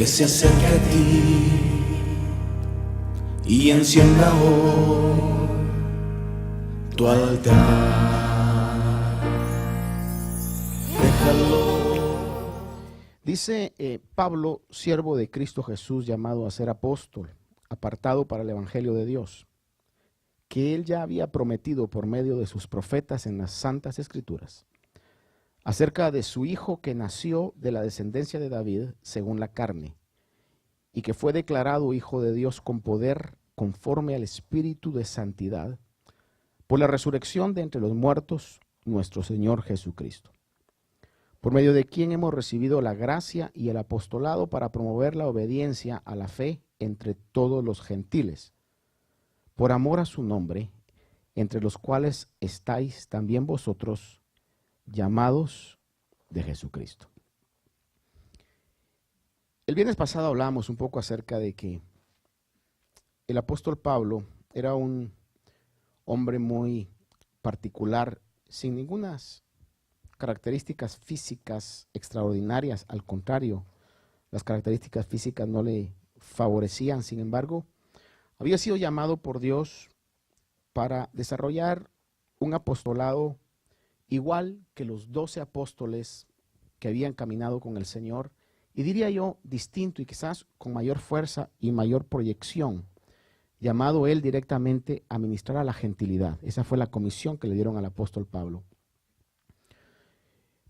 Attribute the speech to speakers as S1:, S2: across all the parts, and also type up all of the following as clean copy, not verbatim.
S1: que se acerque a ti y encienda hoy tu altar. Déjalo.
S2: Dice Pablo, siervo de Cristo Jesús, llamado a ser apóstol, apartado para el Evangelio de Dios, que él ya había prometido por medio de sus profetas en las Santas Escrituras, acerca de su Hijo que nació de la descendencia de David según la carne, y que fue declarado Hijo de Dios con poder conforme al Espíritu de santidad, por la resurrección de entre los muertos, nuestro Señor Jesucristo, por medio de quien hemos recibido la gracia y el apostolado para promover la obediencia a la fe entre todos los gentiles, por amor a su nombre, entre los cuales estáis también vosotros, llamados de Jesucristo. El viernes pasado hablábamos un poco acerca de que el apóstol Pablo era un hombre muy particular, sin ninguna características físicas extraordinarias. Al contrario, las características físicas no le favorecían. Sin embargo, había sido llamado por Dios para desarrollar un apostolado igual que los 12 apóstoles que habían caminado con el Señor, y diría yo distinto y quizás con mayor fuerza y mayor proyección, llamado él directamente a ministrar a la gentilidad. Esa fue la comisión que le dieron al apóstol Pablo.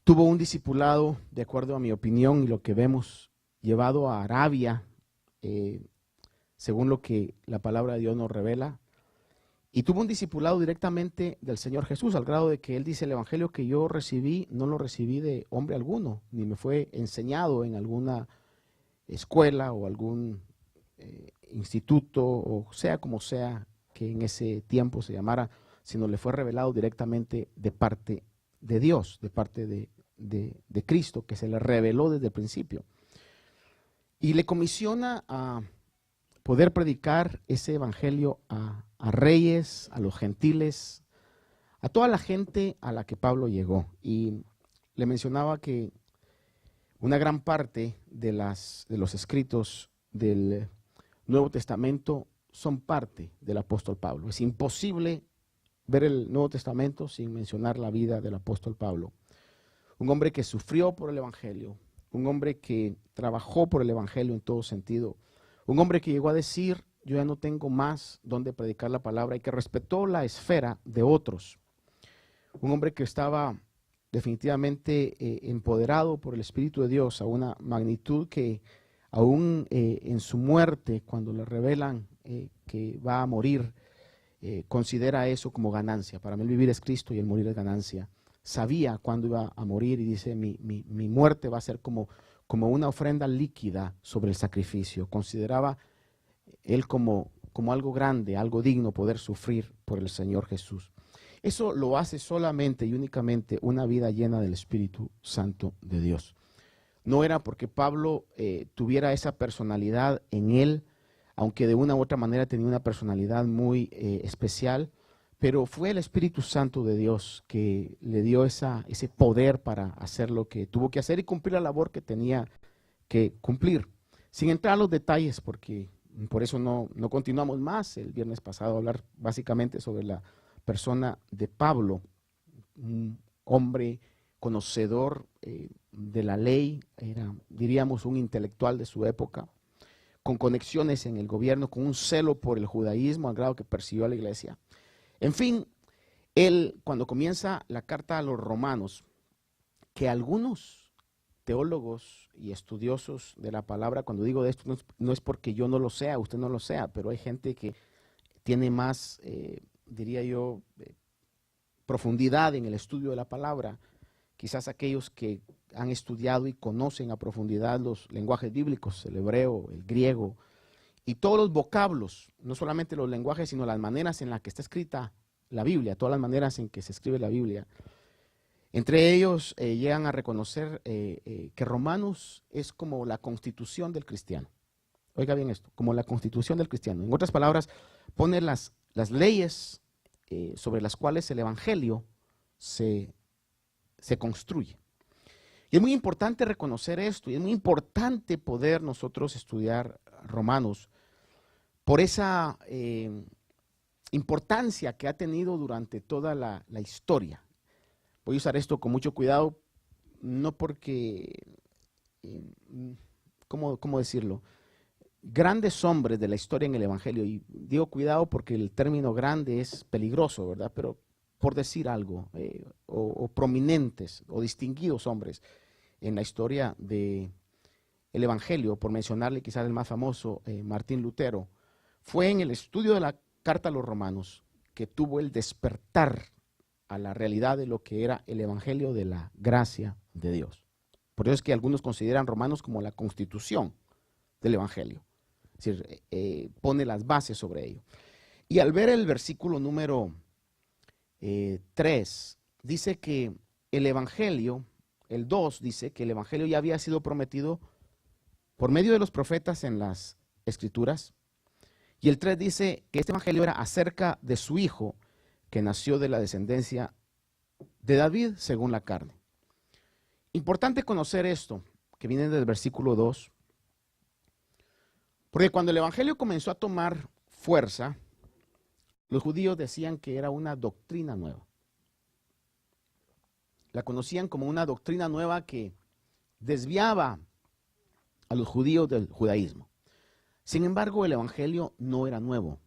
S2: Tuvo un discipulado, de acuerdo a mi opinión y lo que vemos, llevado a Arabia, según lo que la palabra de Dios nos revela, y tuvo un discipulado directamente del Señor Jesús, al grado de que él dice: el evangelio que yo recibí, no lo recibí de hombre alguno, ni me fue enseñado en alguna escuela o algún instituto, o sea como sea que en ese tiempo se llamara, sino le fue revelado directamente de parte de Dios, de parte de Cristo, que se le reveló desde el principio. Y le comisiona a poder predicar ese evangelio a reyes, a los gentiles, a toda la gente a la que Pablo llegó. Y le mencionaba que una gran parte de los escritos del Nuevo Testamento son parte del apóstol Pablo. Es imposible ver el Nuevo Testamento sin mencionar la vida del apóstol Pablo. Un hombre que sufrió por el evangelio, un hombre que trabajó por el evangelio en todo sentido, un hombre que llegó a decir: yo ya no tengo más donde predicar la palabra, y que respetó la esfera de otros. Un hombre que estaba definitivamente empoderado por el Espíritu de Dios a una magnitud que aún en su muerte, cuando le revelan que va a morir, considera eso como ganancia. Para mí el vivir es Cristo y el morir es ganancia. Sabía cuándo iba a morir y dice: mi muerte va a ser como una ofrenda líquida sobre el sacrificio. Consideraba él como algo grande, algo digno poder sufrir por el Señor Jesús. Eso lo hace solamente y únicamente una vida llena del Espíritu Santo de Dios. No era porque Pablo tuviera esa personalidad en él, aunque de una u otra manera tenía una personalidad muy especial, pero fue el Espíritu Santo de Dios que le dio ese poder para hacer lo que tuvo que hacer y cumplir la labor que tenía que cumplir. Sin entrar a los detalles, porque por eso no continuamos más el viernes pasado a hablar básicamente sobre la persona de Pablo, un hombre conocedor de la ley, era, diríamos, un intelectual de su época, con conexiones en el gobierno, con un celo por el judaísmo, al grado que persiguió a la iglesia. En fin, él, cuando comienza la carta a los romanos, que algunos teólogos y estudiosos de la palabra, cuando digo de esto, no es porque yo no lo sea, usted no lo sea, pero hay gente que tiene más, diría yo, profundidad en el estudio de la palabra, quizás aquellos que han estudiado y conocen a profundidad los lenguajes bíblicos, el hebreo, el griego, y todos los vocablos, no solamente los lenguajes, sino las maneras en las que está escrita la Biblia, todas las maneras en que se escribe la Biblia. Entre ellos llegan a reconocer que Romanos es como la constitución del cristiano. Oiga bien esto, como la constitución del cristiano. En otras palabras, pone las leyes sobre las cuales el evangelio se construye. Y es muy importante reconocer esto, y es muy importante poder nosotros estudiar Romanos por esa importancia que ha tenido durante toda la historia. Voy a usar esto con mucho cuidado, no porque, ¿cómo decirlo? Grandes hombres de la historia en el Evangelio, y digo cuidado porque el término grande es peligroso, ¿verdad? Pero por decir algo, o prominentes o distinguidos hombres en la historia del Evangelio, por mencionarle quizás el más famoso, Martín Lutero, fue en el estudio de la carta a los Romanos que tuvo el despertar a la realidad de lo que era el Evangelio de la gracia de Dios. Por eso es que algunos consideran Romanos como la constitución del Evangelio. Es decir, pone las bases sobre ello. Y al ver el versículo número 3, dice que el Evangelio, el 2 dice que el Evangelio ya había sido prometido por medio de los profetas en las Escrituras. Y el 3 dice que este Evangelio era acerca de su Hijo, que nació de la descendencia de David según la carne. Importante conocer esto, que viene del versículo 2, porque cuando el Evangelio comenzó a tomar fuerza, los judíos decían que era una doctrina nueva. La conocían como una doctrina nueva que desviaba a los judíos del judaísmo. Sin embargo, el Evangelio no era nuevo.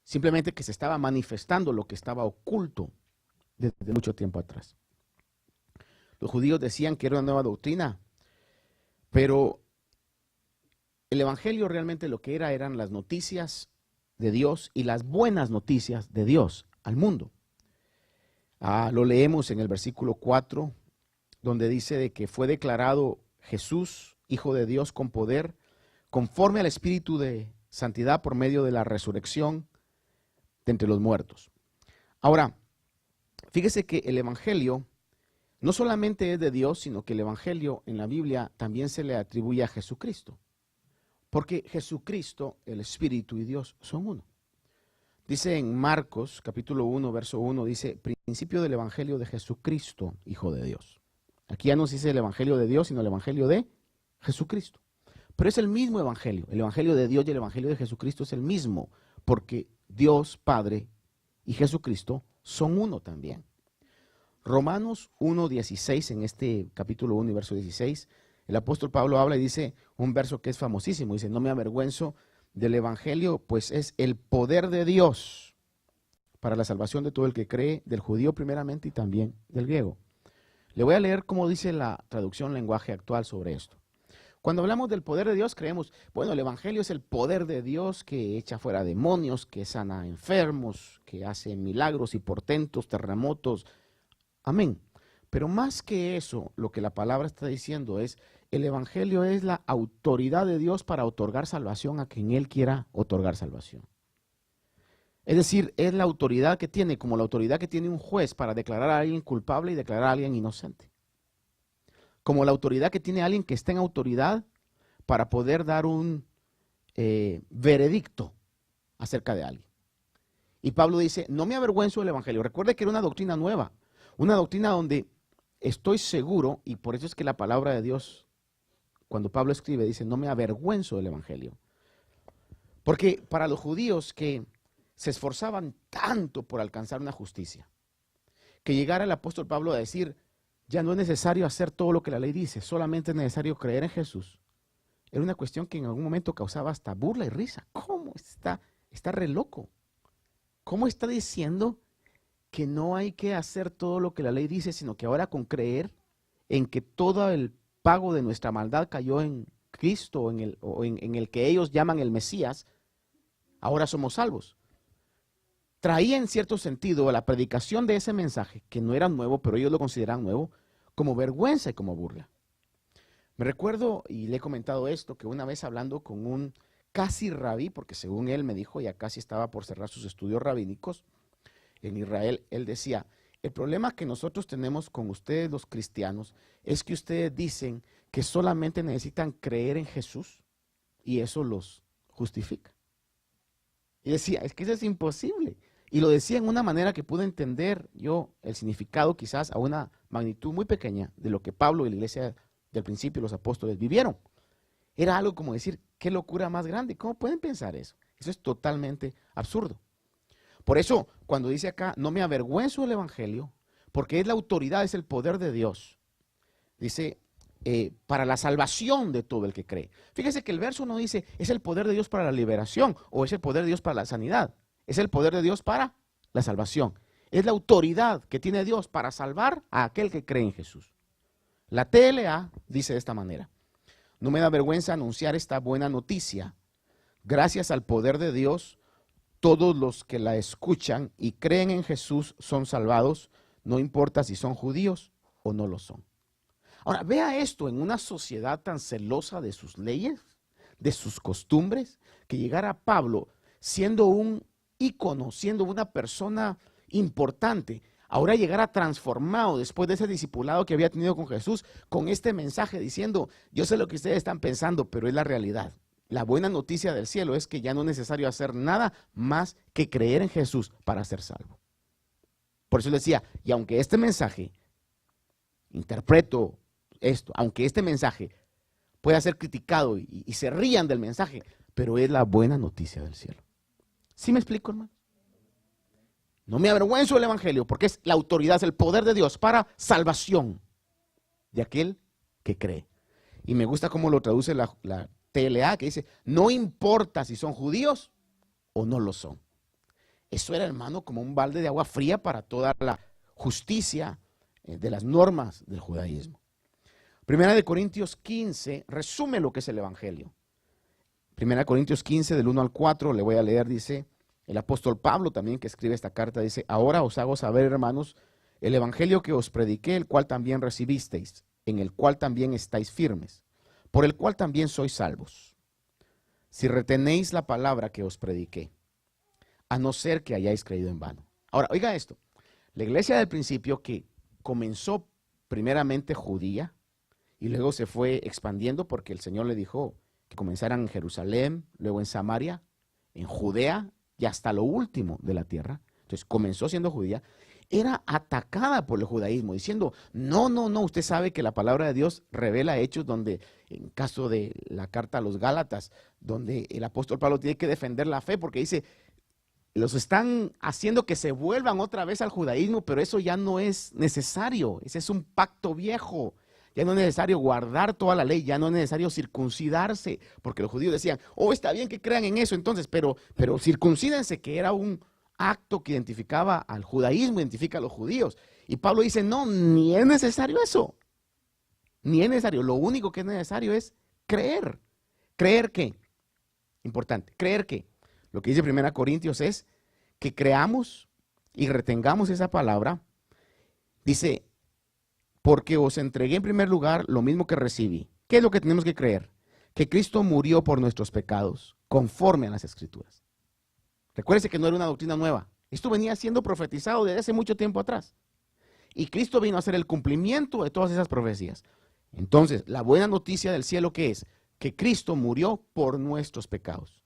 S2: Simplemente que se estaba manifestando lo que estaba oculto desde mucho tiempo atrás. Los judíos decían que era una nueva doctrina, pero el Evangelio realmente lo que eran las noticias de Dios y las buenas noticias de Dios al mundo. Lo leemos en el versículo 4, donde dice de que fue declarado Jesús, Hijo de Dios con poder, conforme al Espíritu de santidad por medio de la resurrección de entre los muertos. Ahora, fíjese que el Evangelio no solamente es de Dios, sino que el Evangelio en la Biblia también se le atribuye a Jesucristo. Porque Jesucristo, el Espíritu y Dios son uno. Dice en Marcos, capítulo 1, verso 1, dice, principio del Evangelio de Jesucristo, Hijo de Dios. Aquí ya no se dice el Evangelio de Dios, sino el Evangelio de Jesucristo. Pero es el mismo Evangelio. El Evangelio de Dios y el Evangelio de Jesucristo es el mismo, porque Dios Padre y Jesucristo son uno también. Romanos 1:16, en este capítulo 1 y verso 16, el apóstol Pablo habla y dice un verso que es famosísimo, dice, no me avergüenzo del Evangelio, pues es el poder de Dios para la salvación de todo el que cree, del judío primeramente y también del griego. Le voy a leer cómo dice la traducción lenguaje actual sobre esto. Cuando hablamos del poder de Dios, creemos, bueno, el Evangelio es el poder de Dios que echa fuera demonios, que sana enfermos, que hace milagros y portentos, terremotos. Amén. Pero más que eso, lo que la palabra está diciendo es, el Evangelio es la autoridad de Dios para otorgar salvación a quien Él quiera otorgar salvación. Es decir, es la autoridad que tiene, como la autoridad que tiene un juez para declarar a alguien culpable y declarar a alguien inocente. Como la autoridad que tiene alguien que está en autoridad para poder dar un veredicto acerca de alguien. Y Pablo dice, no me avergüenzo del Evangelio. Recuerde que era una doctrina nueva, una doctrina donde estoy seguro, y por eso es que la palabra de Dios, cuando Pablo escribe, dice, no me avergüenzo del Evangelio. Porque para los judíos que se esforzaban tanto por alcanzar una justicia, que llegara el apóstol Pablo a decir, ya no es necesario hacer todo lo que la ley dice, solamente es necesario creer en Jesús. Era una cuestión que en algún momento causaba hasta burla y risa. ¿Cómo está re loco? ¿Cómo está diciendo que no hay que hacer todo lo que la ley dice, sino que ahora con creer en que todo el pago de nuestra maldad cayó en Cristo o en el que ellos llaman el Mesías, ahora somos salvos? Traía en cierto sentido la predicación de ese mensaje, que no era nuevo, pero ellos lo consideraban nuevo, como vergüenza y como burla. Me recuerdo, y le he comentado esto, que una vez hablando con un casi rabí, porque según él me dijo, ya casi estaba por cerrar sus estudios rabínicos en Israel, él decía, el problema que nosotros tenemos con ustedes los cristianos es que ustedes dicen que solamente necesitan creer en Jesús y eso los justifica. Y decía, es que eso es imposible. Y lo decía en una manera que pude entender yo el significado quizás a una magnitud muy pequeña de lo que Pablo y la iglesia del principio, los apóstoles, vivieron. Era algo como decir, qué locura más grande, ¿cómo pueden pensar eso? Eso es totalmente absurdo. Por eso, cuando dice acá, no me avergüenzo del evangelio, porque es la autoridad, es el poder de Dios. Dice, para la salvación de todo el que cree. Fíjese que el verso no dice, es el poder de Dios para la liberación, o es el poder de Dios para la sanidad. Es el poder de Dios para la salvación. Es la autoridad que tiene Dios para salvar a aquel que cree en Jesús. La TLA dice de esta manera, no me da vergüenza anunciar esta buena noticia. Gracias al poder de Dios, todos los que la escuchan y creen en Jesús son salvados, no importa si son judíos o no lo son. Ahora, vea esto en una sociedad tan celosa de sus leyes, de sus costumbres, que llegara Pablo siendo un ícono, siendo una persona importante, ahora llegara transformado después de ese discipulado que había tenido con Jesús, con este mensaje diciendo, yo sé lo que ustedes están pensando, pero es la realidad. La buena noticia del cielo es que ya no es necesario hacer nada más que creer en Jesús para ser salvo. Por eso decía, y aunque este mensaje, interpreto esto, aunque este mensaje pueda ser criticado y se rían del mensaje, pero es la buena noticia del cielo. ¿Sí me explico, hermano? No me avergüenzo del evangelio porque es la autoridad, es el poder de Dios para salvación de aquel que cree. Y me gusta cómo lo traduce la TLA, que dice, no importa si son judíos o no lo son. Eso era, hermano, como un balde de agua fría para toda la justicia de las normas del judaísmo. Primera de Corintios 15 resume lo que es el evangelio. Primera de Corintios 15 del 1 al 4, le voy a leer, dice, el apóstol Pablo también que escribe esta carta, dice, ahora os hago saber, hermanos, el evangelio que os prediqué, el cual también recibisteis, en el cual también estáis firmes, por el cual también sois salvos, si retenéis la palabra que os prediqué, a no ser que hayáis creído en vano. Ahora, oiga esto, la iglesia del principio que comenzó primeramente judía y luego se fue expandiendo porque el Señor le dijo que comenzaran en Jerusalén, luego en Samaria, en Judea y hasta lo último de la tierra. Entonces comenzó siendo judía, era atacada por el judaísmo, diciendo, no, usted sabe que la palabra de Dios revela hechos donde, en caso de la carta a los Gálatas, donde el apóstol Pablo tiene que defender la fe, porque dice, los están haciendo que se vuelvan otra vez al judaísmo, pero eso ya no es necesario, ese es un pacto viejo. Ya no es necesario guardar toda la ley, ya no es necesario circuncidarse, porque los judíos decían, está bien que crean en eso entonces, pero circuncídense, que era un acto que identificaba al judaísmo, identifica a los judíos. Y Pablo dice, no, ni es necesario eso, ni es necesario, lo único que es necesario es creer. ¿Creer qué? Importante, creer qué. Lo que dice 1 Corintios es que creamos y retengamos esa palabra. Dice, porque os entregué en primer lugar lo mismo que recibí. ¿Qué es lo que tenemos que creer? Que Cristo murió por nuestros pecados, conforme a las Escrituras. Recuérdese que no era una doctrina nueva. Esto venía siendo profetizado desde hace mucho tiempo atrás. Y Cristo vino a hacer el cumplimiento de todas esas profecías. Entonces, la buena noticia del cielo, ¿qué es? Que Cristo murió por nuestros pecados.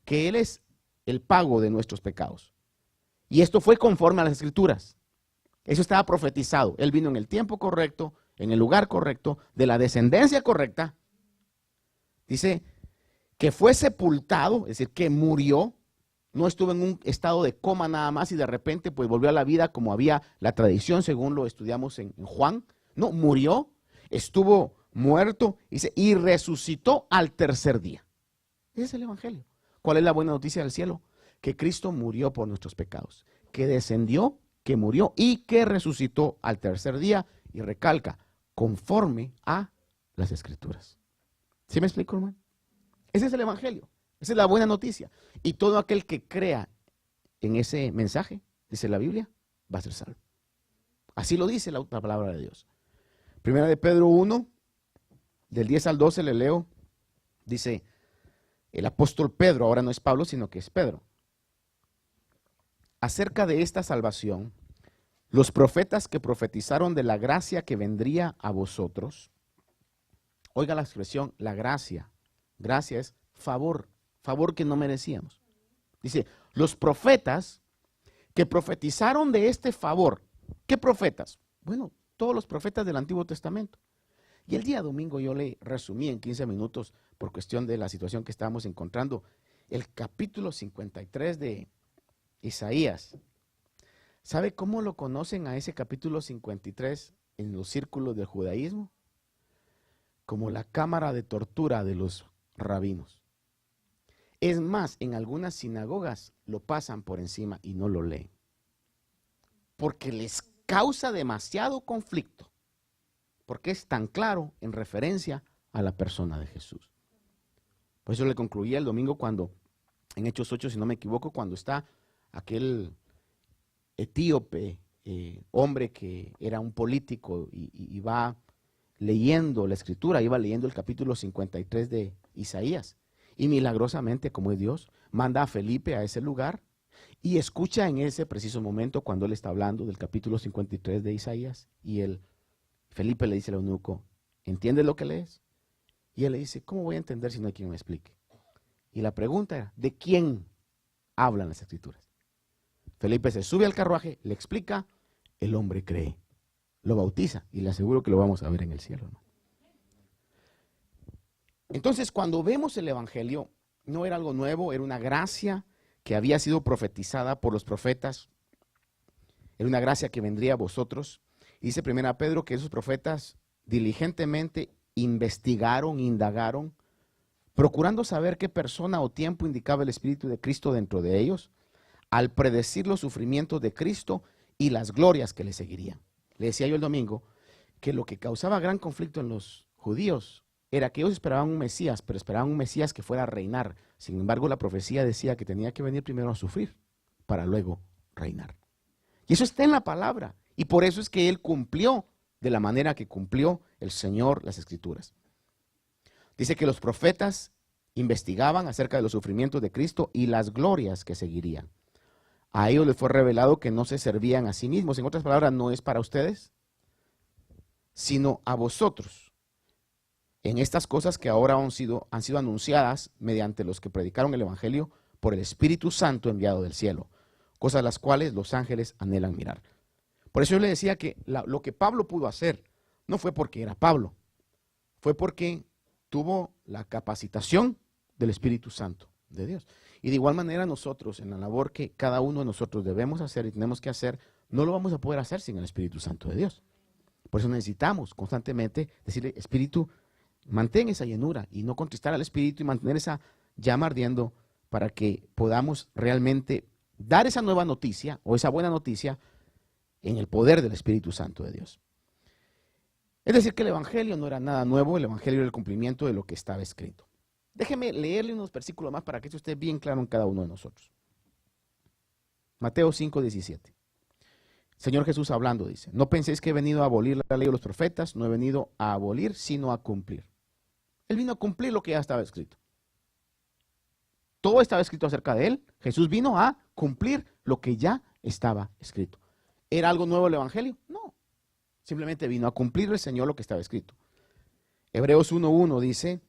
S2: Que Él es el pago de nuestros pecados. Y esto fue conforme a las Escrituras. Eso estaba profetizado. Él vino en el tiempo correcto, en el lugar correcto, de la descendencia correcta. Dice que fue sepultado, es decir, que murió. No estuvo en un estado de coma nada más y de repente pues volvió a la vida como había la tradición según lo estudiamos en Juan. No, murió, estuvo muerto, dice, y resucitó al tercer día. Ese es el evangelio. ¿Cuál es la buena noticia del cielo? Que Cristo murió por nuestros pecados, que descendió, que murió y que resucitó al tercer día, y recalca, conforme a las Escrituras. ¿Sí me explico, hermano? Ese es el evangelio, esa es la buena noticia. Y todo aquel que crea en ese mensaje, dice la Biblia, va a ser salvo. Así lo dice la palabra de Dios. Primera de Pedro 1, del 10 al 12 le leo, dice el apóstol Pedro, ahora no es Pablo, sino que es Pedro. Acerca de esta salvación, los profetas que profetizaron de la gracia que vendría a vosotros, oiga la expresión, la gracia. Gracia es favor, favor que no merecíamos. Dice, los profetas que profetizaron de este favor. ¿Qué profetas? Bueno, todos los profetas del Antiguo Testamento. Y el día domingo yo le resumí en 15 minutos, por cuestión de la situación que estábamos encontrando, el capítulo 53 de Isaías. ¿Sabe cómo lo conocen a ese capítulo 53 en los círculos del judaísmo? Como la cámara de tortura de los rabinos. Es más, en algunas sinagogas lo pasan por encima y no lo leen. Porque les causa demasiado conflicto. Porque es tan claro en referencia a la persona de Jesús. Por eso le concluí el domingo cuando, en Hechos 8, si no me equivoco, cuando está aquel etíope, hombre que era un político y va leyendo la escritura, iba leyendo el capítulo 53 de Isaías. Y milagrosamente, como es Dios, manda a Felipe a ese lugar y escucha en ese preciso momento cuando él está hablando del capítulo 53 de Isaías. Y Felipe le dice al eunuco, ¿entiendes lo que lees? Y él le dice, ¿cómo voy a entender si no hay quien me explique? Y la pregunta era, ¿de quién hablan las escrituras? Felipe se sube al carruaje, le explica, el hombre cree, lo bautiza y le aseguro que lo vamos a ver en el cielo, ¿no? Entonces, cuando vemos el evangelio, no era algo nuevo, era una gracia que había sido profetizada por los profetas, era una gracia que vendría a vosotros. Y dice 1 Pedro que esos profetas diligentemente investigaron, indagaron, procurando saber qué persona o tiempo indicaba el Espíritu de Cristo dentro de ellos, al predecir los sufrimientos de Cristo y las glorias que le seguirían. Le decía yo el domingo que lo que causaba gran conflicto en los judíos era que ellos esperaban un Mesías, pero esperaban un Mesías que fuera a reinar. Sin embargo, la profecía decía que tenía que venir primero a sufrir para luego reinar. Y eso está en la palabra. Y por eso es que él cumplió de la manera que cumplió el Señor las Escrituras. Dice que los profetas investigaban acerca de los sufrimientos de Cristo y las glorias que seguirían. A ellos les fue revelado que no se servían a sí mismos. En otras palabras, no es para ustedes, sino a vosotros. En estas cosas que ahora han sido anunciadas mediante los que predicaron el Evangelio por el Espíritu Santo enviado del cielo, cosas las cuales los ángeles anhelan mirar. Por eso yo le decía que lo que Pablo pudo hacer no fue porque era Pablo, fue porque tuvo la capacitación del Espíritu Santo de Dios. Y de igual manera nosotros, en la labor que cada uno de nosotros debemos hacer y tenemos que hacer, no lo vamos a poder hacer sin el Espíritu Santo de Dios. Por eso necesitamos constantemente decirle, Espíritu, mantén esa llenura y no contristar al Espíritu y mantener esa llama ardiendo para que podamos realmente dar esa nueva noticia o esa buena noticia en el poder del Espíritu Santo de Dios. Es decir, que el Evangelio no era nada nuevo, el Evangelio era el cumplimiento de lo que estaba escrito. Déjeme leerle unos versículos más para que esto esté bien claro en cada uno de nosotros. Mateo 5:17. Señor Jesús hablando dice, no penséis que he venido a abolir la ley de los profetas, no he venido a abolir, sino a cumplir. Él vino a cumplir lo que ya estaba escrito. Todo estaba escrito acerca de él. Jesús vino a cumplir lo que ya estaba escrito. ¿Era algo nuevo el Evangelio? No. Simplemente vino a cumplir el Señor lo que estaba escrito. Hebreos 1:1 dice,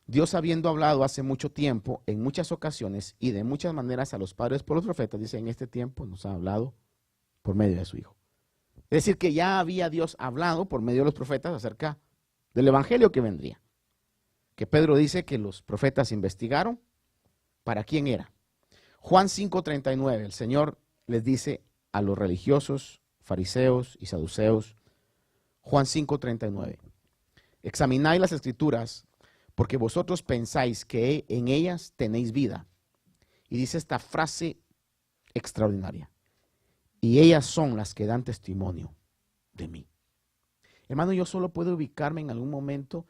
S2: Dios habiendo hablado hace mucho tiempo, en muchas ocasiones y de muchas maneras a los padres por los profetas, dice, en este tiempo nos ha hablado por medio de su Hijo. Es decir, que ya había Dios hablado por medio de los profetas acerca del Evangelio que vendría. Que Pedro dice que los profetas investigaron para quién era. Juan 5:39, el Señor les dice a los religiosos, fariseos y saduceos, Juan 5:39, examináis las Escrituras porque vosotros pensáis que en ellas tenéis vida. Y dice esta frase extraordinaria, y ellas son las que dan testimonio de mí. Hermano, yo solo puedo ubicarme en algún momento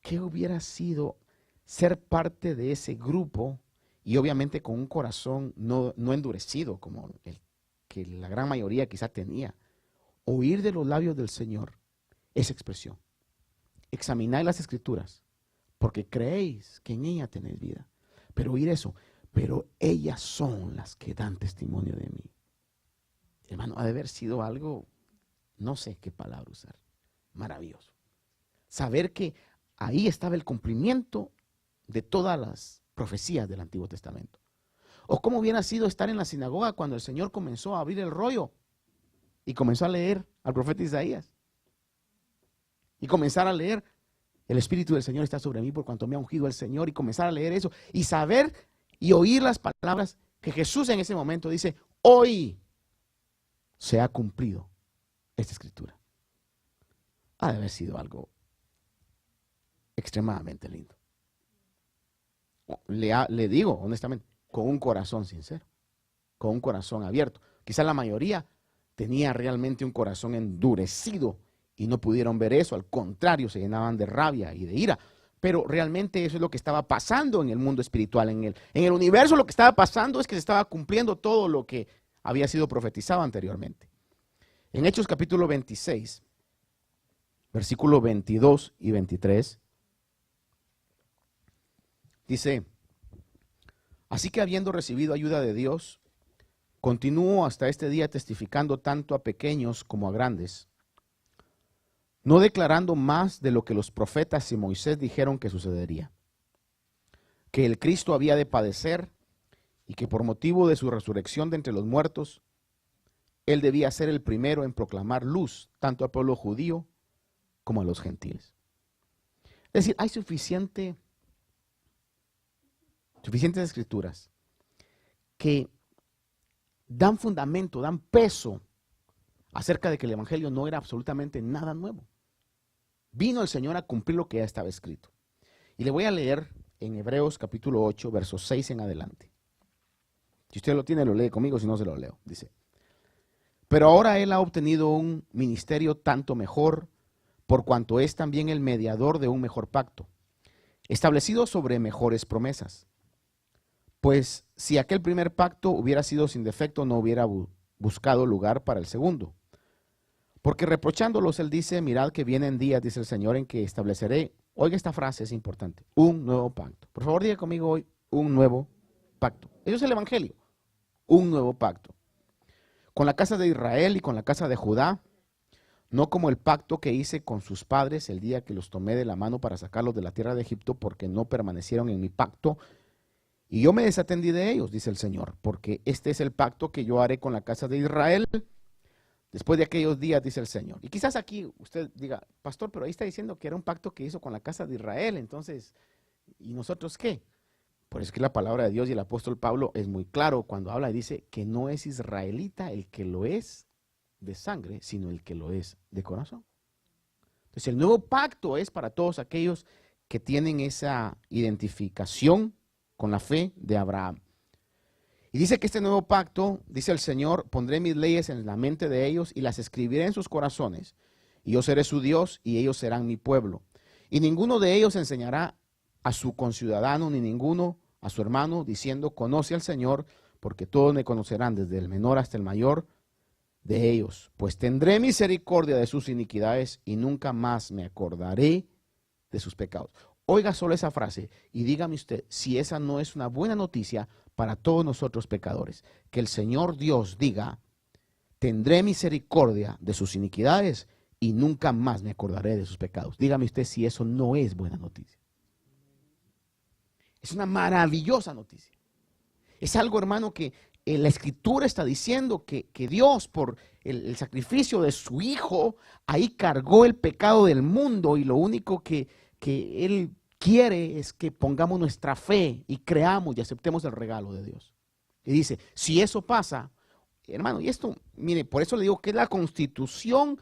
S2: qué hubiera sido ser parte de ese grupo y obviamente con un corazón no endurecido como el que la gran mayoría quizá tenía. Oír de los labios del Señor esa expresión. Examinad las Escrituras porque creéis que en ella tenéis vida. Pero oír eso, pero ellas son las que dan testimonio de mí. Hermano, ha de haber sido algo, no sé qué palabra usar, maravilloso. Saber que ahí estaba el cumplimiento de todas las profecías del Antiguo Testamento. ¿O cómo hubiera sido estar en la sinagoga cuando el Señor comenzó a abrir el rollo y comenzó a leer al profeta Isaías? Y comenzar a leer, el Espíritu del Señor está sobre mí por cuanto me ha ungido el Señor, y comenzar a leer eso y saber y oír las palabras que Jesús en ese momento dice, hoy se ha cumplido esta escritura. Ha de haber sido algo extremadamente lindo. Le digo honestamente, con un corazón sincero, con un corazón abierto. Quizás la mayoría tenía realmente un corazón endurecido y no pudieron ver eso, al contrario, se llenaban de rabia y de ira. Pero realmente eso es lo que estaba pasando en el mundo espiritual, en el universo. Lo que estaba pasando es que se estaba cumpliendo todo lo que había sido profetizado anteriormente. En Hechos capítulo 26, versículos 22 y 23, dice, así que habiendo recibido ayuda de Dios, continúo hasta este día testificando tanto a pequeños como a grandes, no declarando más de lo que los profetas y Moisés dijeron que sucedería, que el Cristo había de padecer y que por motivo de su resurrección de entre los muertos, él debía ser el primero en proclamar luz tanto al pueblo judío como a los gentiles. Es decir, hay suficientes escrituras que dan fundamento, dan peso acerca de que el evangelio no era absolutamente nada nuevo. Vino el Señor a cumplir lo que ya estaba escrito. Y le voy a leer en Hebreos capítulo 8, versos 6 en adelante. Si usted lo tiene, lo lee conmigo, si no se lo leo. Dice, pero ahora él ha obtenido un ministerio tanto mejor, por cuanto es también el mediador de un mejor pacto, establecido sobre mejores promesas. Pues si aquel primer pacto hubiera sido sin defecto, no hubiera buscado lugar para el segundo. Porque reprochándolos, él dice, mirad que vienen días, dice el Señor, en que estableceré, oiga esta frase, es importante, un nuevo pacto. Por favor, diga conmigo hoy, un nuevo pacto. Eso es el evangelio, un nuevo pacto. Con la casa de Israel y con la casa de Judá, no como el pacto que hice con sus padres el día que los tomé de la mano para sacarlos de la tierra de Egipto, porque no permanecieron en mi pacto, y yo me desatendí de ellos, dice el Señor, porque este es el pacto que yo haré con la casa de Israel después de aquellos días, dice el Señor. Y quizás aquí usted diga, pastor, pero ahí está diciendo que era un pacto que hizo con la casa de Israel, entonces, ¿y nosotros qué? Por eso es que la palabra de Dios y el apóstol Pablo es muy claro cuando habla y dice que no es israelita el que lo es de sangre, sino el que lo es de corazón. Entonces el nuevo pacto es para todos aquellos que tienen esa identificación con la fe de Abraham. Y dice que este nuevo pacto, dice el Señor, pondré mis leyes en la mente de ellos y las escribiré en sus corazones. Y yo seré su Dios y ellos serán mi pueblo. Y ninguno de ellos enseñará a su conciudadano ni ninguno a su hermano diciendo, conoce al Señor, porque todos me conocerán desde el menor hasta el mayor de ellos. Pues tendré misericordia de sus iniquidades y nunca más me acordaré de sus pecados. Oiga solo esa frase y dígame usted si esa no es una buena noticia para todos nosotros pecadores. Que el Señor Dios diga, tendré misericordia de sus iniquidades y nunca más me acordaré de sus pecados. Dígame usted si eso no es buena noticia. Es una maravillosa noticia. Es algo, hermano, que la Escritura está diciendo que Dios, por el sacrificio de su Hijo, ahí cargó el pecado del mundo, y lo único que Él quiere es que pongamos nuestra fe y creamos y aceptemos el regalo de Dios. Y dice, si eso pasa, hermano, y esto, mire, por eso le digo que es la constitución,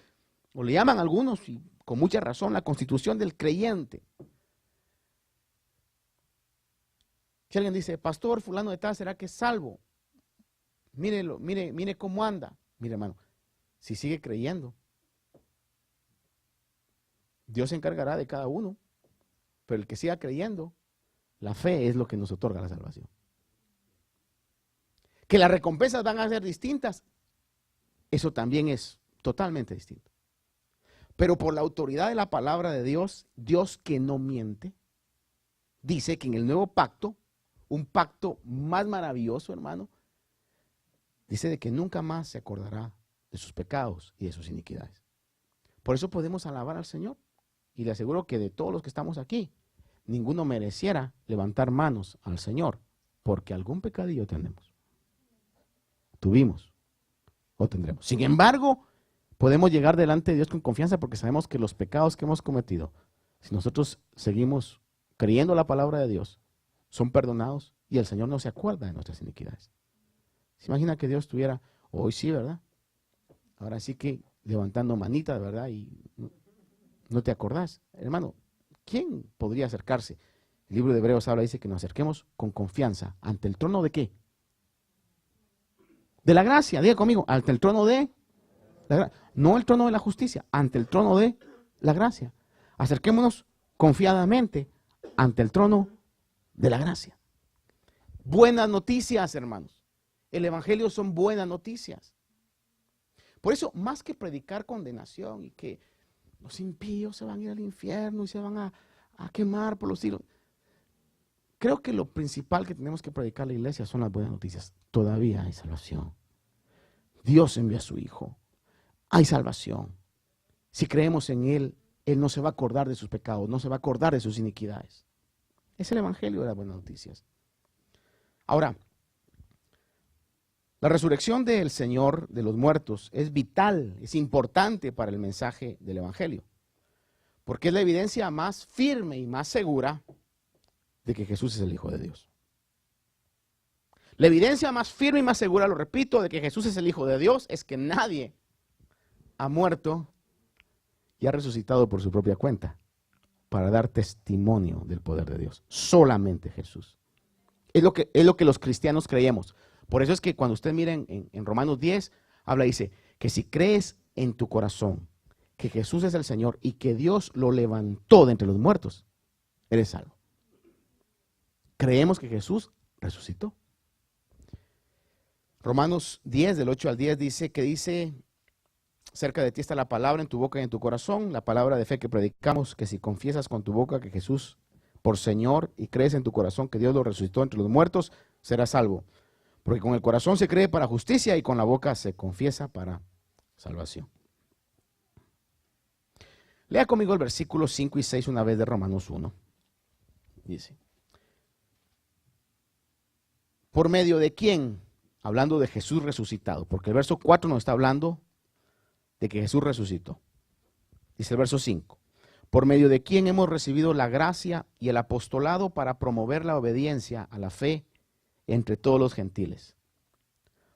S2: o le llaman algunos, y con mucha razón, la constitución del creyente. Si alguien dice, pastor, fulano de tal, ¿será que es salvo? Mírelo, mire cómo anda. Mire, hermano, si sigue creyendo, Dios se encargará de cada uno. Pero el que siga creyendo, la fe es lo que nos otorga la salvación. Que las recompensas van a ser distintas, eso también es totalmente distinto. Pero por la autoridad de la palabra de Dios, Dios que no miente, dice que en el nuevo pacto, un pacto más maravilloso, hermano, dice de que nunca más se acordará de sus pecados y de sus iniquidades. Por eso podemos alabar al Señor. Y le aseguro que de todos los que estamos aquí, ninguno mereciera levantar manos al Señor porque algún pecadillo tenemos. Tuvimos o tendremos. Sin embargo, podemos llegar delante de Dios con confianza porque sabemos que los pecados que hemos cometido, si nosotros seguimos creyendo la palabra de Dios, son perdonados y el Señor no se acuerda de nuestras iniquidades. ¿Se imagina que Dios tuviera, hoy sí, ¿verdad? Ahora sí que levantando manita, ¿verdad? Y no te acordás. Hermano, ¿quién podría acercarse? El libro de Hebreos habla, dice que nos acerquemos con confianza. ¿Ante el trono de qué? De la gracia, diga conmigo, ante el trono de la gracia. No el trono de la justicia, ante el trono de la gracia. Acerquémonos confiadamente ante el trono de la gracia. Buenas noticias, hermanos. El evangelio son buenas noticias. Por eso, más que predicar condenación y que los impíos se van a ir al infierno y se van a quemar por los siglos, creo que lo principal que tenemos que predicar a la iglesia son las buenas noticias. Todavía hay salvación. Dios envía a su Hijo. Hay salvación. Si creemos en Él, Él no se va a acordar de sus pecados, no se va a acordar de sus iniquidades. Es el evangelio de las buenas noticias. Ahora, la resurrección del Señor de los muertos es vital, es importante para el mensaje del evangelio, porque es la evidencia más firme y más segura de que Jesús es el Hijo de Dios. La evidencia más firme y más segura, lo repito, de que Jesús es el Hijo de Dios es que nadie ha muerto y ha resucitado por su propia cuenta para dar testimonio del poder de Dios. Solamente Jesús. Es lo que los cristianos creemos. Por eso es que cuando usted mira en Romanos 10, dice que si crees en tu corazón que Jesús es el Señor y que Dios lo levantó de entre los muertos, eres salvo. Creemos que Jesús resucitó. Romanos 10, del 8 al 10, dice, cerca de ti está la palabra en tu boca y en tu corazón, la palabra de fe que predicamos, que si confiesas con tu boca que Jesús por Señor y crees en tu corazón que Dios lo resucitó entre los muertos, serás salvo. Porque con el corazón se cree para justicia y con la boca se confiesa para salvación. Lea conmigo el versículo 5 y 6 una vez de Romanos 1. Dice, ¿por medio de quién? Hablando de Jesús resucitado, porque el verso 4 nos está hablando de que Jesús resucitó. Dice el verso 5, por medio de quién hemos recibido la gracia y el apostolado para promover la obediencia a la fe entre todos los gentiles,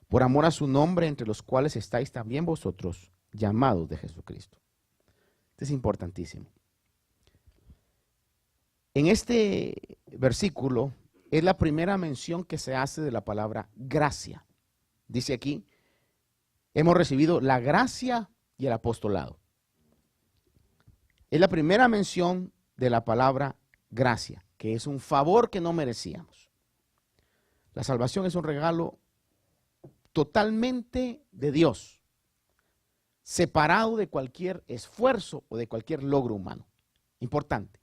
S2: por amor a su nombre, entre los cuales estáis también vosotros, llamados de Jesucristo. Esto es importantísimo. En este versículo es la primera mención que se hace de la palabra gracia. Dice aquí, hemos recibido la gracia y el apostolado. Es la primera mención de la palabra gracia, que es un favor que no merecíamos. La salvación es un regalo totalmente de Dios, separado de cualquier esfuerzo o de cualquier logro humano. Importante.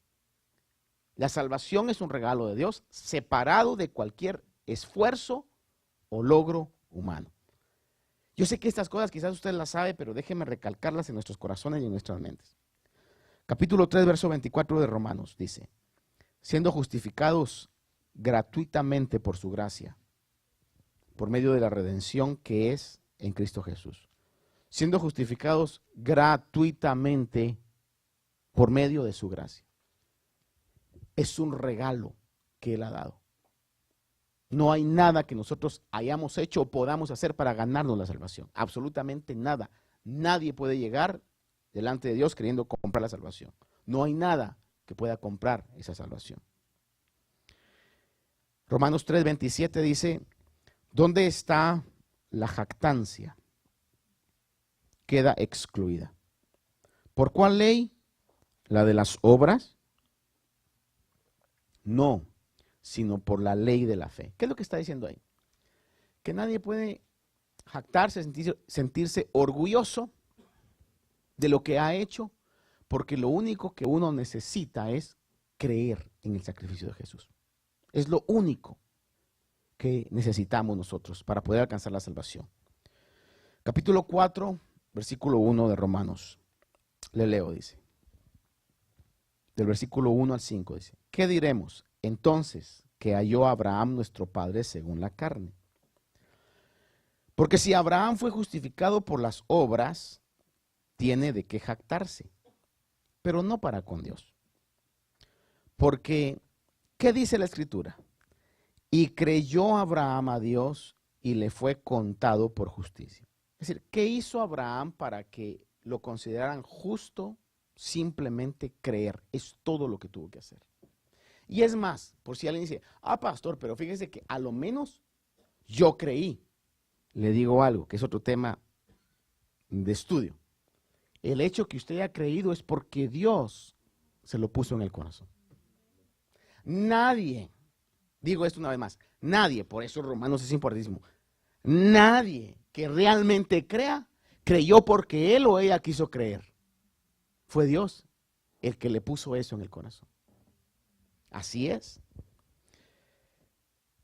S2: La salvación es un regalo de Dios, separado de cualquier esfuerzo o logro humano. Yo sé que estas cosas quizás usted las sabe, pero déjeme recalcarlas en nuestros corazones y en nuestras mentes. Capítulo 3, verso 24 de Romanos dice, siendo justificados gratuitamente por su gracia, por medio de la redención que es en Cristo Jesús. Siendo justificados gratuitamente por medio de su gracia. Es un regalo que Él ha dado. No hay nada que nosotros hayamos hecho o podamos hacer para ganarnos la salvación. Absolutamente nada. Nadie puede llegar delante de Dios queriendo comprar la salvación. No hay nada que pueda comprar esa salvación. Romanos 3:27 dice, ¿dónde está la jactancia? Queda excluida. ¿Por cuál ley? ¿La de las obras? No, sino por la ley de la fe. ¿Qué es lo que está diciendo ahí? Que nadie puede jactarse, sentirse orgulloso de lo que ha hecho, porque lo único que uno necesita es creer en el sacrificio de Jesús. Es lo único que necesitamos nosotros para poder alcanzar la salvación. Capítulo 4, versículo 1 de Romanos. Le leo, dice. Del versículo 1 al 5 dice, ¿qué diremos? Entonces, que halló Abraham nuestro padre según la carne. Porque si Abraham fue justificado por las obras, tiene de qué jactarse, pero no para con Dios. Porque, ¿qué dice la Escritura? Y creyó Abraham a Dios y le fue contado por justicia. Es decir, ¿qué hizo Abraham para que lo consideraran justo? Simplemente creer. Es todo lo que tuvo que hacer. Y es más, por si alguien dice, pastor, pero fíjese que a lo menos yo creí. Le digo algo, que es otro tema de estudio. El hecho que usted haya creído es porque Dios se lo puso en el corazón. Nadie, digo esto una vez más, nadie, por eso Romanos es importantísimo, nadie que realmente crea, creyó porque él o ella quiso creer. Fue Dios el que le puso eso en el corazón. Así es.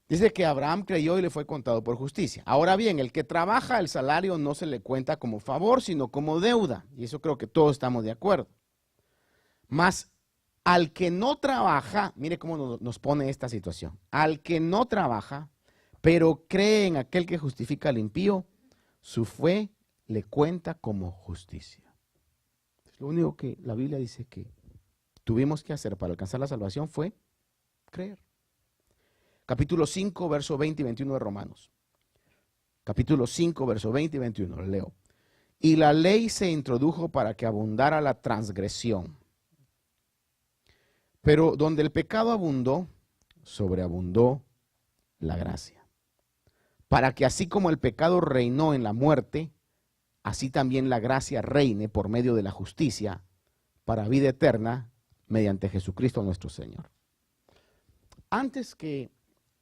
S2: Dice que Abraham creyó y le fue contado por justicia. Ahora bien, el que trabaja, el salario no se le cuenta como favor, sino como deuda. Y eso creo que todos estamos de acuerdo. Mas al que no trabaja, mire cómo nos pone esta situación. Al que no trabaja, pero cree en aquel que justifica al impío, su fe le cuenta como justicia. Lo único que la Biblia dice que tuvimos que hacer para alcanzar la salvación fue creer. Capítulo 5, verso 20 y 21 de Romanos. Capítulo 5, verso 20 y 21, leo. Y la ley se introdujo para que abundara la transgresión. Pero donde el pecado abundó, sobreabundó la gracia. Para que así como el pecado reinó en la muerte, así también la gracia reine por medio de la justicia para vida eterna mediante Jesucristo nuestro Señor. Antes que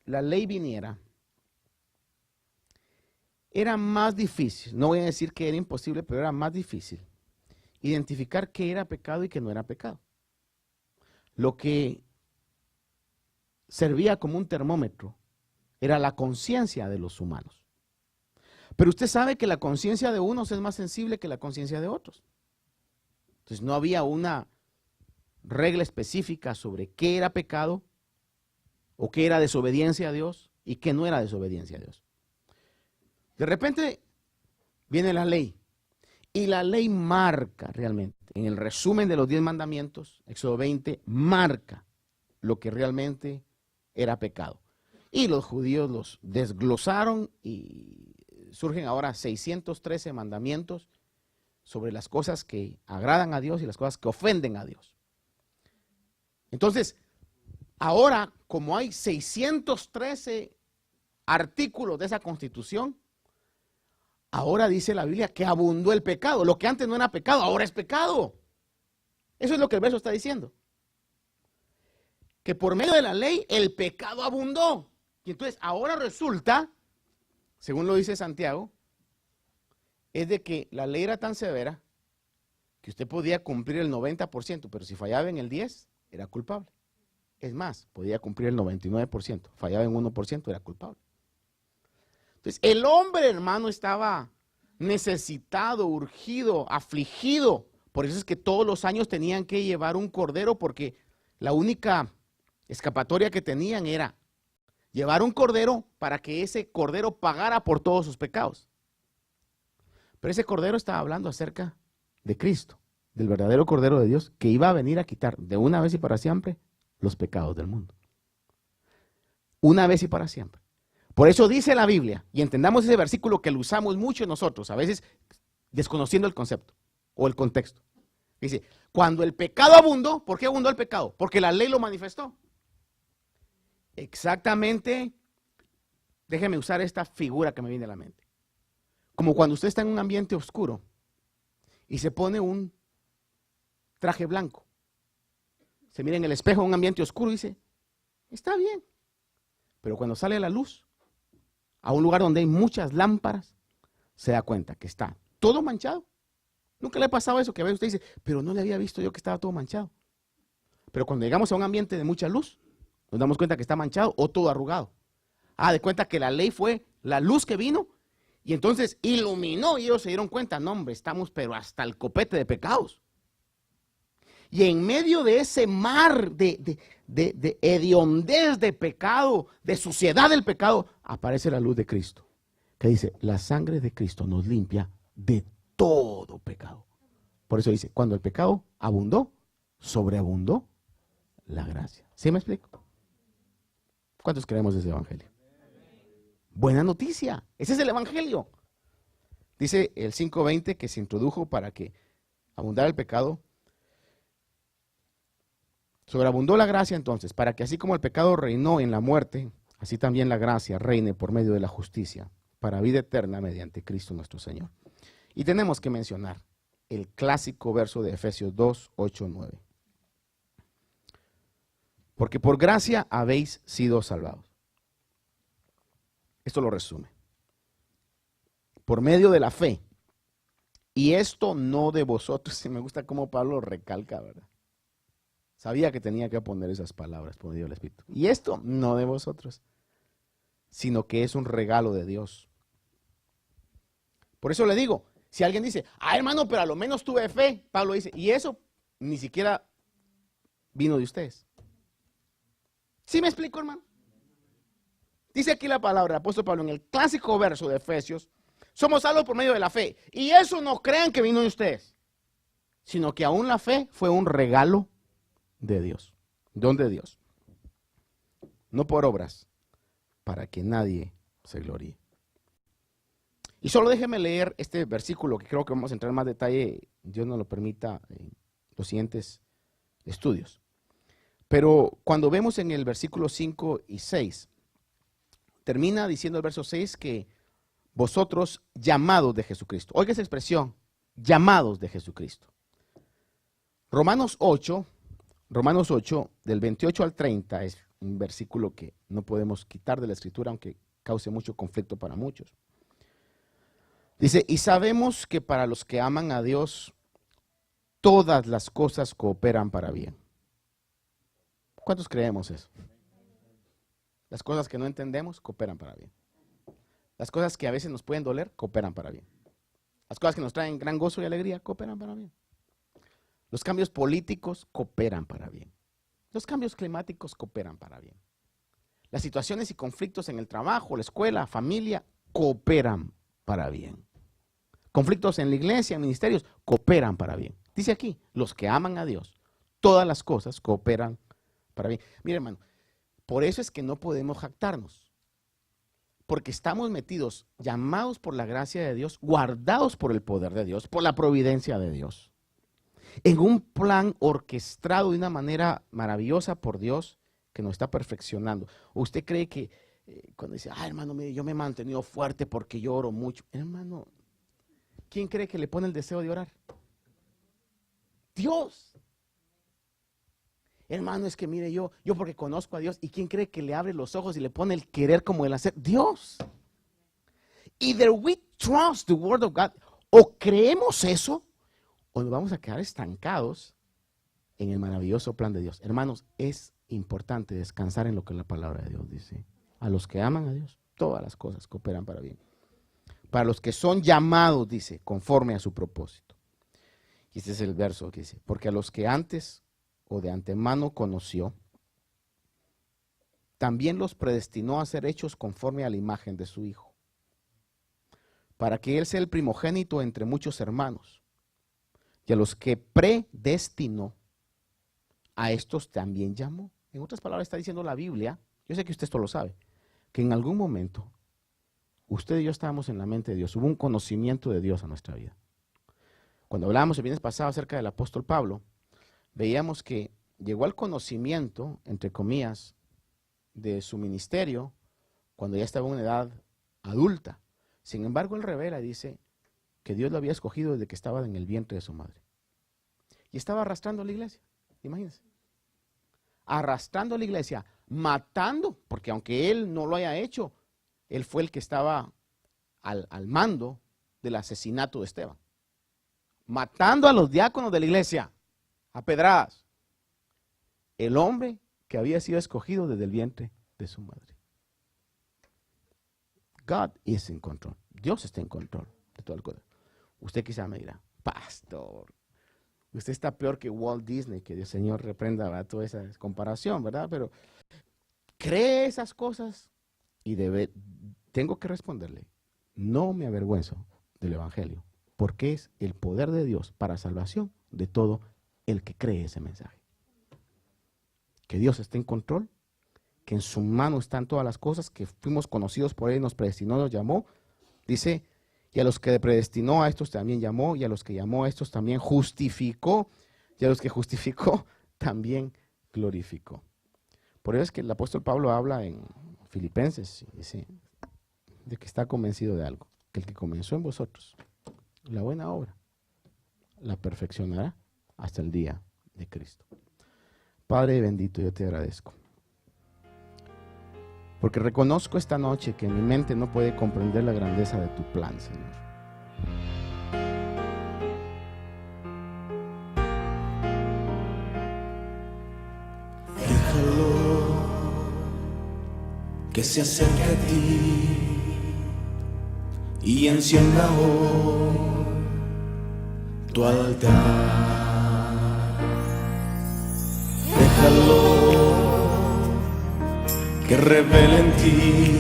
S2: la ley viniera, era más difícil, no voy a decir que era imposible, pero era más difícil identificar qué era pecado y qué no era pecado. Lo que servía como un termómetro era la conciencia de los humanos. Pero usted sabe que la conciencia de unos es más sensible que la conciencia de otros. Entonces no había una regla específica sobre qué era pecado o qué era desobediencia a Dios y qué no era desobediencia a Dios. De repente viene la ley y la ley marca realmente, en el resumen de los 10 mandamientos, Éxodo 20, marca lo que realmente era pecado. Y los judíos los desglosaron y surgen ahora 613 mandamientos sobre las cosas que agradan a Dios y las cosas que ofenden a Dios. Entonces, ahora, como hay 613 artículos de esa Constitución, ahora dice la Biblia que abundó el pecado. Lo que antes no era pecado, ahora es pecado. Eso es lo que el verso está diciendo. Que por medio de la ley el pecado abundó. Y entonces ahora resulta, según lo dice Santiago, es de que la ley era tan severa que usted podía cumplir el 90%, pero si fallaba en el 10%, era culpable. Es más, podía cumplir el 99%, fallaba en 1%, era culpable. Entonces, el hombre, hermano, estaba necesitado, urgido, afligido. Por eso es que todos los años tenían que llevar un cordero, porque la única escapatoria que tenían era llevar un cordero para que ese cordero pagara por todos sus pecados. Pero ese cordero estaba hablando acerca de Cristo, del verdadero cordero de Dios, que iba a venir a quitar de una vez y para siempre los pecados del mundo. Una vez y para siempre. Por eso dice la Biblia, y entendamos ese versículo que lo usamos mucho nosotros, a veces desconociendo el concepto o el contexto. Dice, cuando el pecado abundó, ¿por qué abundó el pecado? Porque la ley lo manifestó. Exactamente, déjeme usar esta figura que me viene a la mente. Como cuando usted está en un ambiente oscuro y se pone un traje blanco. Se mira en el espejo en un ambiente oscuro y dice, está bien. Pero cuando sale a la luz, a un lugar donde hay muchas lámparas, se da cuenta que está todo manchado. Nunca le ha pasado eso, que a veces usted dice, pero no le había visto yo que estaba todo manchado. Pero cuando llegamos a un ambiente de mucha luz, nos damos cuenta que está manchado o todo arrugado. De cuenta que la ley fue la luz que vino y entonces iluminó y ellos se dieron cuenta, no hombre, estamos pero hasta el copete de pecados. Y en medio de ese mar de hediondez de pecado, de suciedad del pecado, aparece la luz de Cristo, que dice, la sangre de Cristo nos limpia de todo pecado. Por eso dice, cuando el pecado abundó, sobreabundó la gracia. ¿Sí me explico? ¿Cuántos creemos ese evangelio? Buena noticia, ese es el evangelio. Dice el 5:20 que se introdujo para que abundara el pecado. Sobreabundó la gracia entonces, para que así como el pecado reinó en la muerte, así también la gracia reine por medio de la justicia, para vida eterna mediante Cristo nuestro Señor. Y tenemos que mencionar el clásico verso de Efesios 2, 8, 9. Porque por gracia habéis sido salvados. Esto lo resume. Por medio de la fe. Y esto no de vosotros. Me gusta cómo Pablo lo recalca, ¿verdad? Sabía que tenía que poner esas palabras por medio del Espíritu. Y esto no de vosotros, sino que es un regalo de Dios. Por eso le digo, si alguien dice, hermano, pero a lo menos tuve fe, Pablo dice, y eso ni siquiera vino de ustedes. ¿Sí me explico, hermano? Dice aquí la palabra del apóstol Pablo en el clásico verso de Efesios, somos salvos por medio de la fe. Y eso no crean que vino de ustedes, sino que aún la fe fue un regalo de Dios, don de Dios. No por obras, para que nadie se gloríe. Y solo déjeme leer este versículo que creo que vamos a entrar en más detalle, Dios nos lo permita, en los siguientes estudios. Pero cuando vemos en el versículo 5 y 6, termina diciendo el verso 6 que vosotros llamados de Jesucristo. Oiga esa expresión, llamados de Jesucristo. Romanos 8, del 28 al 30, es un versículo que no podemos quitar de la Escritura, aunque cause mucho conflicto para muchos. Dice, y sabemos que para los que aman a Dios, todas las cosas cooperan para bien. ¿Cuántos creemos eso? Las cosas que no entendemos, cooperan para bien. Las cosas que a veces nos pueden doler, cooperan para bien. Las cosas que nos traen gran gozo y alegría, cooperan para bien. Los cambios políticos cooperan para bien. Los cambios climáticos cooperan para bien. Las situaciones y conflictos en el trabajo, la escuela, familia, cooperan para bien. Conflictos en la iglesia, en ministerios, cooperan para bien. Dice aquí, los que aman a Dios, todas las cosas cooperan para bien. Mire, hermano, por eso es que no podemos jactarnos. Porque estamos metidos, llamados por la gracia de Dios, guardados por el poder de Dios, por la providencia de Dios. En un plan orquestado de una manera maravillosa por Dios que nos está perfeccionando. ¿Usted cree que cuando dice, hermano, mire, yo me he mantenido fuerte porque yo oro mucho? Hermano, ¿quién cree que le pone el deseo de orar? Dios. Hermano, es que mire, yo porque conozco a Dios, ¿y quién cree que le abre los ojos y le pone el querer como el hacer? Dios. Either we trust the word of God, o creemos eso, o nos vamos a quedar estancados en el maravilloso plan de Dios. Hermanos, es importante descansar en lo que la palabra de Dios dice. A los que aman a Dios, todas las cosas cooperan para bien. Para los que son llamados, dice, conforme a su propósito. Y este es el verso que dice, porque a los que antes o de antemano conoció, también los predestinó a ser hechos conforme a la imagen de su Hijo, para que Él sea el primogénito entre muchos hermanos. Y a los que predestinó, a estos también llamó. En otras palabras está diciendo la Biblia, yo sé que usted esto lo sabe, que en algún momento usted y yo estábamos en la mente de Dios, hubo un conocimiento de Dios a nuestra vida. Cuando hablábamos el viernes pasado acerca del apóstol Pablo, veíamos que llegó al conocimiento, entre comillas, de su ministerio cuando ya estaba en una edad adulta. Sin embargo, él revela y dice que Dios lo había escogido desde que estaba en el vientre de su madre. Y estaba arrastrando a la iglesia, imagínense. Arrastrando a la iglesia, matando, porque aunque él no lo haya hecho, él fue el que estaba al mando del asesinato de Esteban. Matando a los diáconos de la iglesia, a pedradas. El hombre que había sido escogido desde el vientre de su madre. God is in control. Dios está en control de todas las cosas. Usted quizá me dirá, pastor, Usted está peor que Walt Disney, que el Señor reprenda, ¿verdad?, toda esa comparación, ¿verdad? Pero cree esas cosas y tengo que responderle, no me avergüenzo del Evangelio, porque es el poder de Dios para salvación de todo el que cree ese mensaje. Que Dios esté en control, que en su mano están todas las cosas, que fuimos conocidos por Él, nos predestinó, nos llamó. Dice, y a los que predestinó a estos también llamó, y a los que llamó a estos también justificó, y a los que justificó también glorificó. Por eso es que el apóstol Pablo habla en Filipenses, dice, de que está convencido de algo, que el que comenzó en vosotros la buena obra, la perfeccionará hasta el día de Cristo. Padre bendito, yo te agradezco, porque reconozco esta noche que mi mente no puede comprender la grandeza de tu plan, Señor.
S1: Déjalo que se acerque a ti y encienda hoy tu altar. Déjalo que revele en ti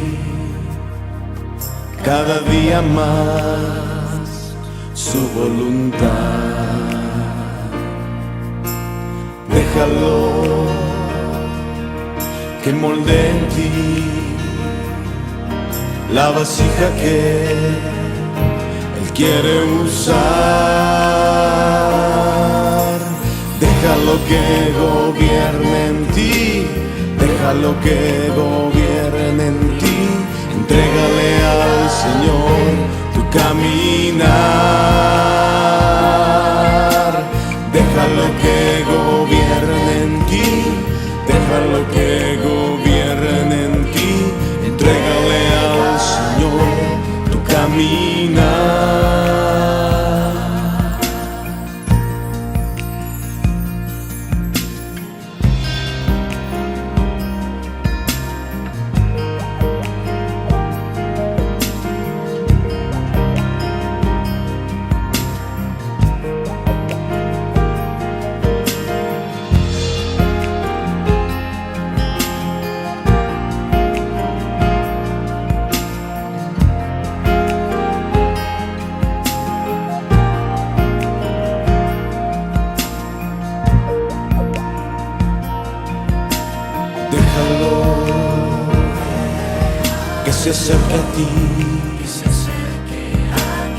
S1: cada día más su voluntad. Déjalo que moldee en ti la vasija que Él quiere usar. Déjalo que gobierne en ti, déjalo que gobierne en ti. Entrégale al Señor tu caminar. Déjalo que gobierne en ti, déjalo que gobierne en ti. Entrégale al Señor tu caminar. Que se acerque a ti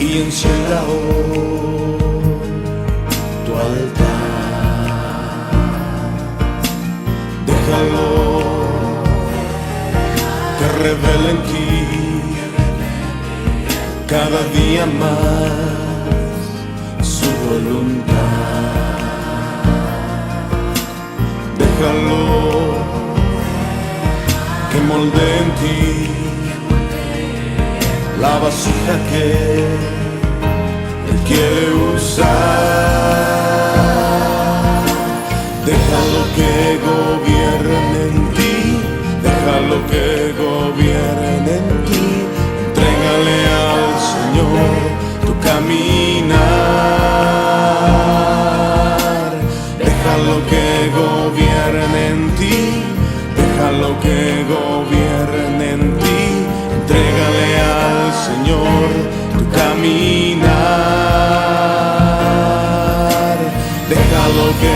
S1: y encienda hoy tu altar. Déjalo que revele en ti cada día más su voluntad. Déjalo que moldee en ti la vasija que Él quiere usar. Déjalo que gobierne en ti, déjalo que gobierne en ti. Entrégale al Señor tu caminar. Déjalo que gobierne en ti, déjalo que gobierne en ti. Entrégale al Señor tu caminar. Déjalo que